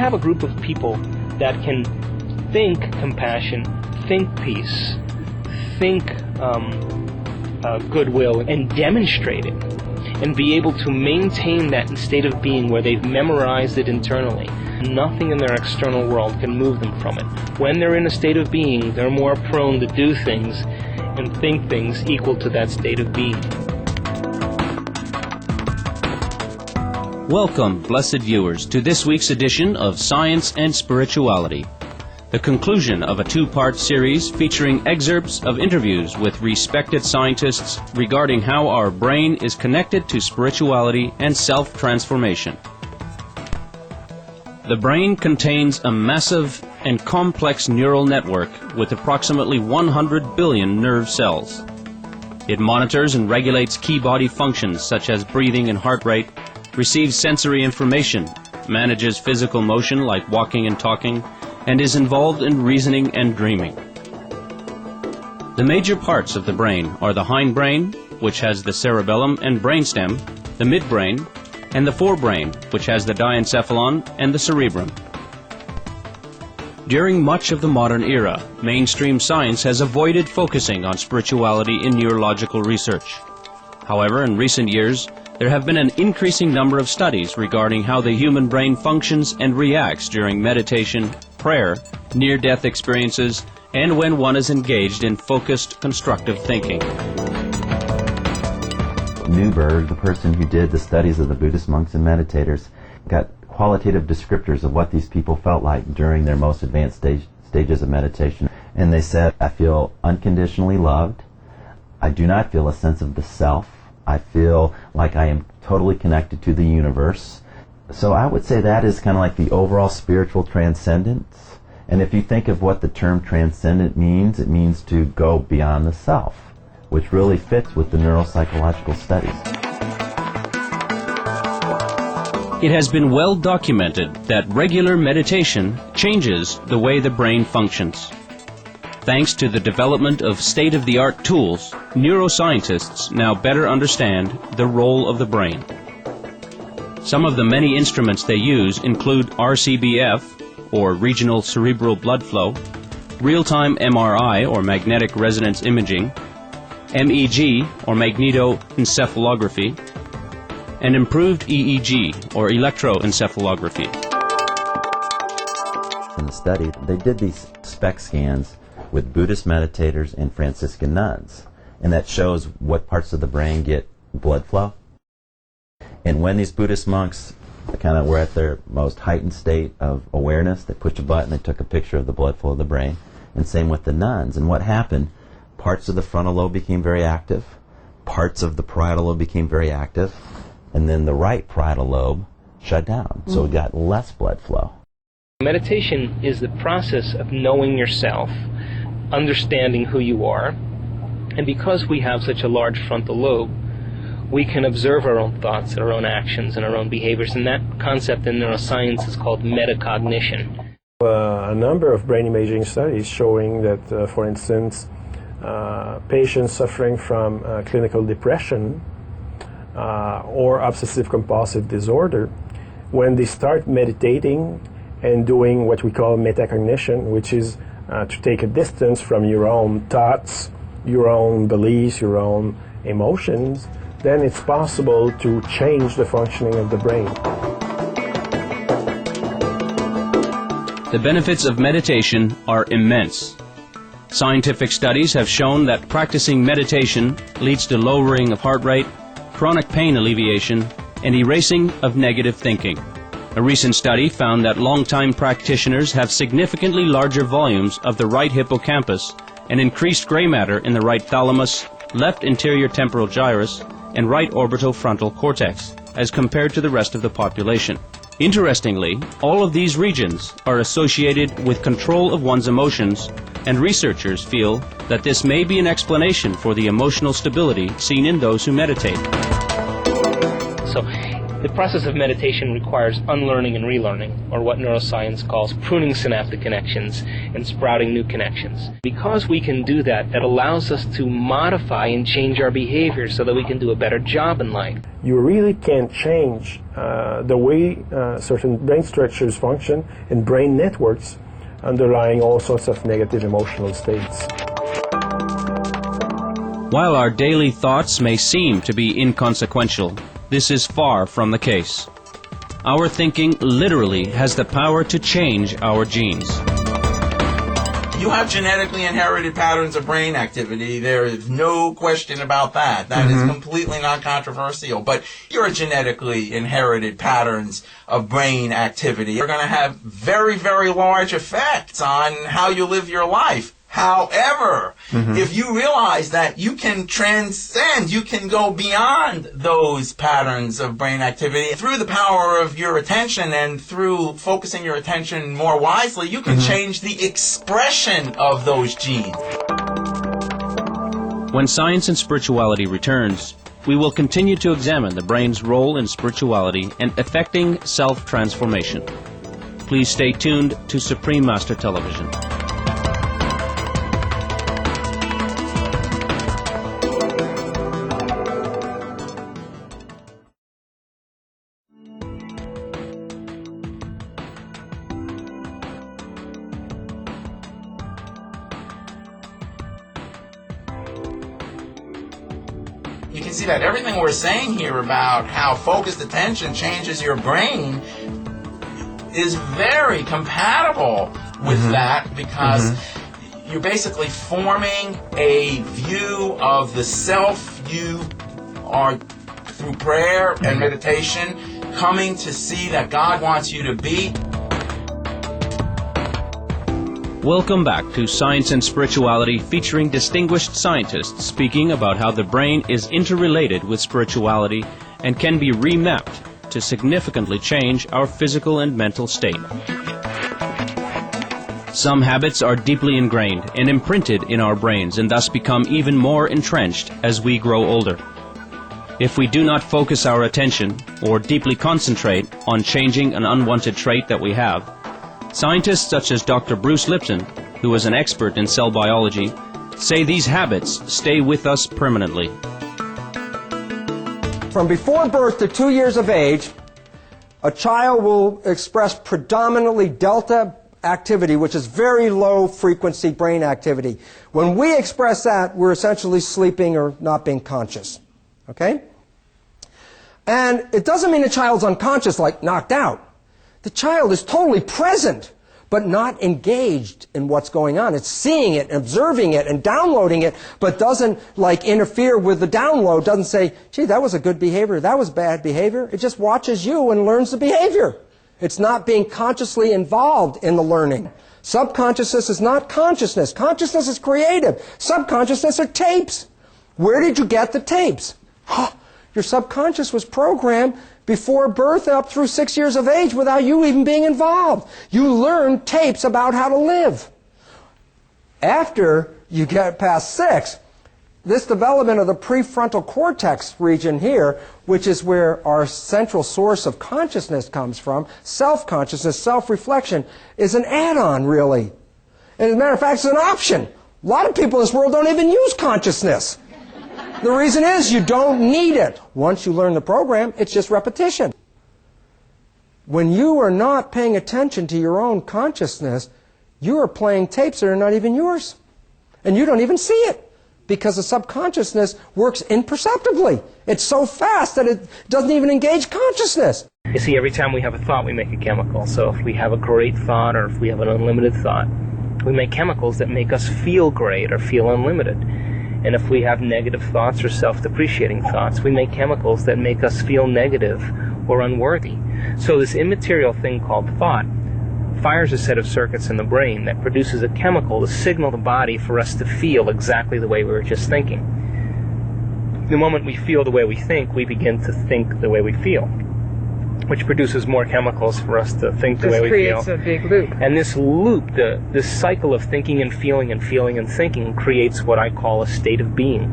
have a group of people that can think compassion, think peace, think goodwill, and demonstrate it, and be able to maintain that state of being where they've memorized it internally, nothing in their external world can move them from it. When they're in a state of being, they're more prone to do things and think things equal to that state of being. Welcome, blessed viewers, to this week's edition of Science and Spirituality, the conclusion of a two-part series featuring excerpts of interviews with respected scientists regarding how our brain is connected to spirituality and self-transformation. The brain contains a massive and complex neural network with approximately 100 billion nerve cells. It monitors and regulates key body functions such as breathing and heart rate, receives sensory information, manages physical motion like walking and talking, and is involved in reasoning and dreaming. The major parts of the brain are the hindbrain, which has the cerebellum and brainstem, the midbrain, and the forebrain, which has the diencephalon and the cerebrum. During much of the modern era, mainstream science has avoided focusing on spirituality in neurological research. However, in recent years, there have been an increasing number of studies regarding how the human brain functions and reacts during meditation, prayer, near-death experiences, and when one is engaged in focused, constructive thinking. Newberg, the person who did the studies of the Buddhist monks and meditators, got qualitative descriptors of what these people felt like during their most advanced stages of meditation. And they said, I feel unconditionally loved. I do not feel a sense of the self. I feel like I am totally connected to the universe. So I would say that is kind of like the overall spiritual transcendence. And if you think of what the term transcendent means, it means to go beyond the self, which really fits with the neuropsychological studies. It has been well documented that regular meditation changes the way the brain functions. Thanks to the development of state-of-the-art tools, neuroscientists now better understand the role of the brain. Some of the many instruments they use include RCBF, or regional cerebral blood flow, real-time MRI, or magnetic resonance imaging, MEG, or magnetoencephalography, and improved EEG, or electroencephalography. In the study, they did these SPECT scans with Buddhist meditators and Franciscan nuns, and that shows what parts of the brain get blood flow. And when these Buddhist monks kind of were at their most heightened state of awareness, they pushed a button, they took a picture of the blood flow of the brain, and same with the nuns. And what happened? Parts of the frontal lobe became very active, parts of the parietal lobe became very active, and then the right parietal lobe shut down, so it got less blood flow. Meditation is the process of knowing yourself, understanding who you are, and because we have such a large frontal lobe, we can observe our own thoughts, our own actions, and our own behaviors, and that concept in neuroscience is called metacognition. A number of brain imaging studies showing that, for instance, patients suffering from clinical depression or obsessive-compulsive disorder, when they start meditating and doing what we call metacognition, which is to take a distance from your own thoughts, your own beliefs, your own emotions, then it's possible to change the functioning of the brain. The benefits of meditation are immense. Scientific studies have shown that practicing meditation leads to lowering of heart rate, chronic pain alleviation, and erasing of negative thinking. A recent study found that long-time practitioners have significantly larger volumes of the right hippocampus and increased gray matter in the right thalamus, left interior temporal gyrus, and right orbital frontal cortex, as compared to the rest of the population. Interestingly, all of these regions are associated with control of one's emotions, and researchers feel that this may be an explanation for the emotional stability seen in those who meditate. So The process of meditation requires unlearning and relearning, or what neuroscience calls pruning synaptic connections and sprouting new connections. Because we can do that, it allows us to modify and change our behavior so that we can do a better job in life. You really can't change the way certain brain structures function and brain networks underlying all sorts of negative emotional states. While our daily thoughts may seem to be inconsequential, this is far from the case. Our thinking literally has the power to change our genes. You have genetically inherited patterns of brain activity. There is no question about that. That is completely non-controversial. But your genetically inherited patterns of brain activity are going to have very, very large effects on how you live your life. However, if you realize that you can transcend, you can go beyond those patterns of brain activity through the power of your attention and through focusing your attention more wisely, you can change the expression of those genes. When Science and Spirituality returns, we will continue to examine the brain's role in spirituality and affecting self-transformation. Please stay tuned to Supreme Master Television. You can see that everything we're saying here about how focused attention changes your brain is very compatible with that, because you're basically forming a view of the self you are, through prayer and meditation, coming to see that God wants you to be. Welcome back to Science and Spirituality, featuring distinguished scientists speaking about how the brain is interrelated with spirituality and can be remapped to significantly change our physical and mental state. Some habits are deeply ingrained and imprinted in our brains and thus become even more entrenched as we grow older. If we do not focus our attention or deeply concentrate on changing an unwanted trait that we have, scientists such as Dr. Bruce Lipton, who is an expert in cell biology, say these habits stay with us permanently. From before birth to 2 years of age, a child will express predominantly delta activity, which is very low frequency brain activity. When we express that, we're essentially sleeping or not being conscious. Okay? And it doesn't mean the child's unconscious, like knocked out. The child is totally present, but not engaged in what's going on. It's seeing it, observing it, and downloading it, but doesn't like interfere with the download, doesn't say, gee, that was a good behavior, that was bad behavior. It just watches you and learns the behavior. It's not being consciously involved in the learning. Subconsciousness is not consciousness. Consciousness is creative. Subconsciousness are tapes. Where did you get the tapes? Your subconscious was programmed before birth up through 6 years of age without you even being involved. You learn tapes about how to live. After you get past 6, this development of the prefrontal cortex region here, which is where our central source of consciousness comes from, self-consciousness, self-reflection, is an add-on, really. And as a matter of fact, it's an option. A lot of people in this world don't even use consciousness. The reason is you don't need it. Once you learn the program, it's just repetition. When you are not paying attention to your own consciousness, you are playing tapes that are not even yours. And you don't even see it, because the subconsciousness works imperceptibly. It's so fast that it doesn't even engage consciousness. You see, every time we have a thought, we make a chemical. So if we have a great thought or if we have an unlimited thought, we make chemicals that make us feel great or feel unlimited. And if we have negative thoughts or self-depreciating thoughts, we make chemicals that make us feel negative or unworthy. So this immaterial thing called thought fires a set of circuits in the brain that produces a chemical to signal the body for us to feel exactly the way we were just thinking. The moment we feel the way we think, we begin to think the way we feel, which produces more chemicals for us to think the way we feel. This creates a big loop. And this loop, this cycle of thinking and feeling and thinking creates what I call a state of being.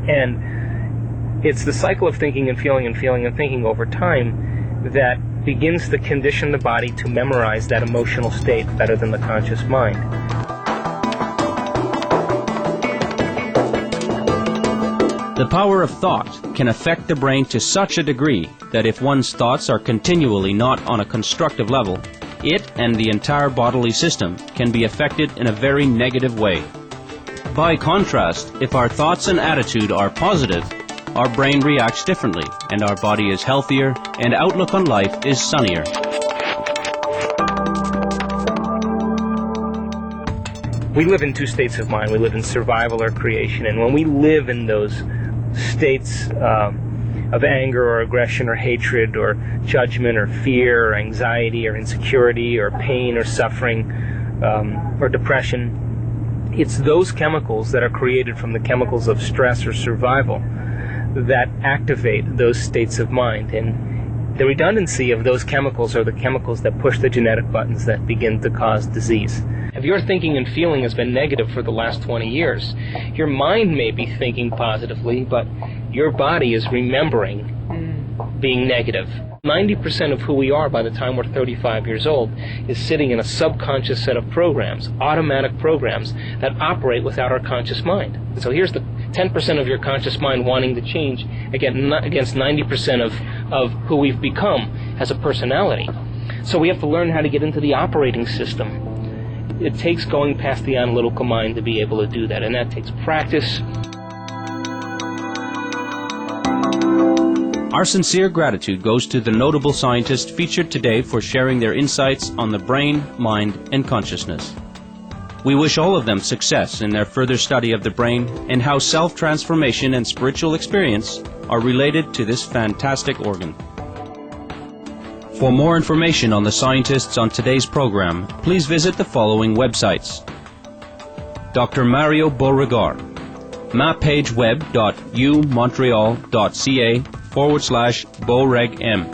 And It's the cycle of thinking and feeling and feeling and thinking over time that begins to condition the body to memorize that emotional state better than the conscious mind. The power of thought can affect the brain to such a degree that if one's thoughts are continually not on a constructive level, it and the entire bodily system can be affected in a very negative way. By contrast, if our thoughts and attitude are positive, our brain reacts differently, and our body is healthier, and outlook on life is sunnier. We live in two states of mind. We live in survival or creation, and when we live in those states of anger or aggression or hatred or judgment or fear or anxiety or insecurity or pain or suffering or depression, it's those chemicals that are created from the chemicals of stress or survival that activate those states of mind. And the redundancy of those chemicals are the chemicals that push the genetic buttons that begin to cause disease. If your thinking and feeling has been negative for the last 20 years, your mind may be thinking positively, but your body is remembering being negative. 90% of who we are by the time we're 35 years old is sitting in a subconscious set of programs, automatic programs, that operate without our conscious mind. So here's the 10% of your conscious mind wanting to change against 90% of who we've become as a personality. So we have to learn how to get into the operating system. It takes going past the analytical mind to be able to do that, and that takes practice. Our sincere gratitude goes to the notable scientists featured today for sharing their insights on the brain, mind, and consciousness. We wish all of them success in their further study of the brain and how self-transformation and spiritual experience are related to this fantastic organ. For more information on the scientists on today's program, please visit the following websites. Dr. Mario Beauregard, mappageweb.umontreal.ca/Beaureg-M.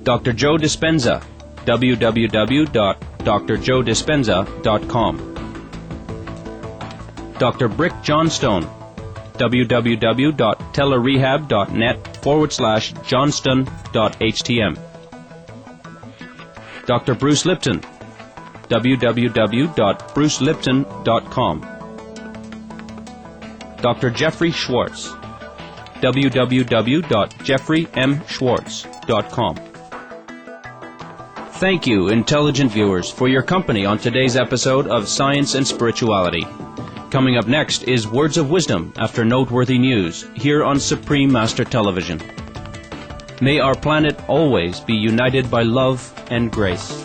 Dr. Joe Dispenza, www.drjoedispenza.com. Dr. Brick Johnstone, www.telerehab.net/johnston.htm. Dr. Bruce Lipton, www.brucelipton.com. Dr. Jeffrey Schwartz, www.jeffreymschwartz.com. Thank you, intelligent viewers, for your company on today's episode of Science and Spirituality. Coming up next is Words of Wisdom after noteworthy news here on Supreme Master Television. May our planet always be united by love and grace.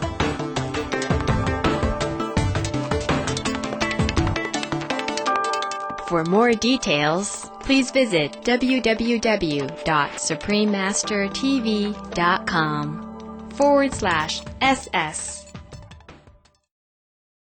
For more details, please visit www.suprememastertv.com/SS.